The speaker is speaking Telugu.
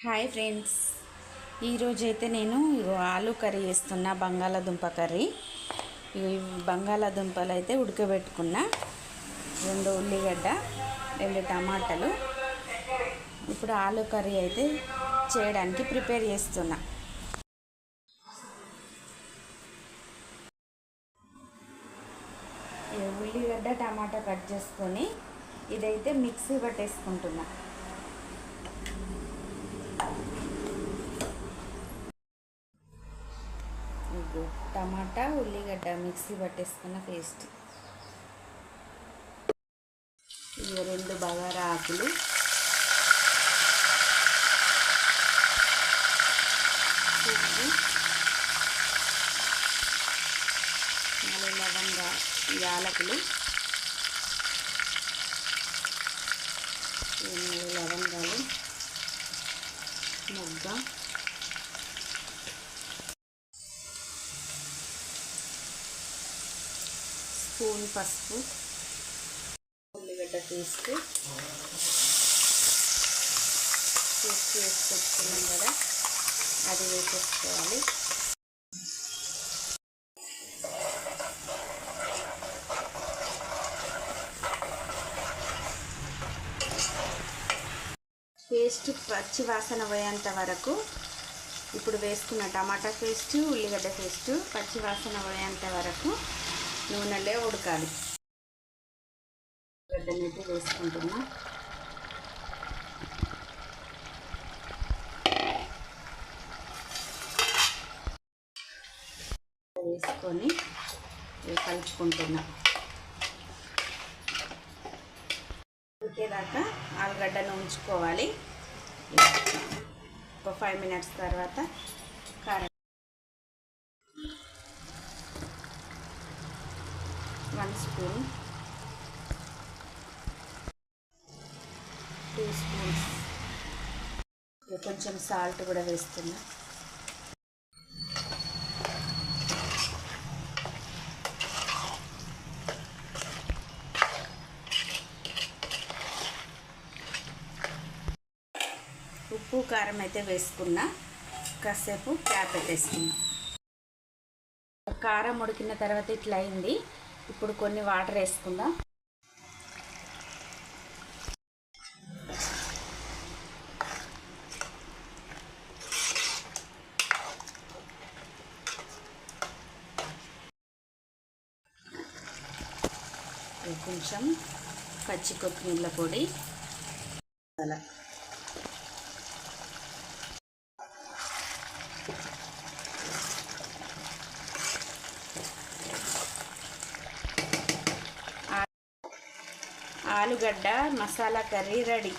హాయ్ ఫ్రెండ్స్, ఈరోజైతే నేను ఆలు కర్రీ చేస్తున్నా. బంగాళాదుంప కర్రీ. ఈ బంగాళాదుంపలు అయితే ఉడకబెట్టుకున్న, 2 ఉల్లిగడ్డ, 2 టమాటాలు. ఇప్పుడు ఆలు కర్రీ అయితే చేయడానికి ప్రిపేర్ చేస్తున్నా. ఉల్లిగడ్డ టమాటా కట్ చేసుకొని ఇదైతే మిక్సీ పట్టేసుకుంటున్నా. టమాటా ఉల్లిగడ్డ మిక్సీ పట్టేసుకున్న పేస్ట్. ఇవి 2 బగారా ఆకులు, ఉప్పు, మళ్ళీ లవంగా, యాలకులు, లవంగాలు, మొగ్గ, స్పూన్ పసుపు, ఉల్లిగడ్డ పేస్ట్ వేసి పెట్టుకున్నాం కదా, అది వేసేసుకోవాలి. పేస్ట్ పచ్చి వాసన పోయేంత వరకు, ఇప్పుడు వేసుకున్న టమాటా పేస్ట్, ఉల్లిగడ్డ పేస్ట్ పచ్చి వాసన పోయేంత వరకు నూనెలో ఉడకాలి. ఉల్లిగడ్డనైతే వేసుకుంటున్నా. వేసుకొని కలుపుకుంటున్నా. ఉడికేదాకా ఆలుగడ్డను ఉంచుకోవాలి. ఒక 5 మినిట్స్ తర్వాత కారం 1 స్పూన్, 2 స్పూన్స్, కొంచెం సాల్ట్ కూడా వేస్తున్నా. ఉప్పు కారం అయితే వేసుకున్నా. కాసేపు క్యాప్ పెట్టేసుకున్నా. కారం ఉడికిన తర్వాత ఇట్లా అయింది. ఇప్పుడు కొన్ని వాటర్ వేసుకుందాం. కొంచెం పచ్చి కొత్తిమీర పొడి, అలా ఆలుగడ్డ మసాలా కర్రీ రెడీ.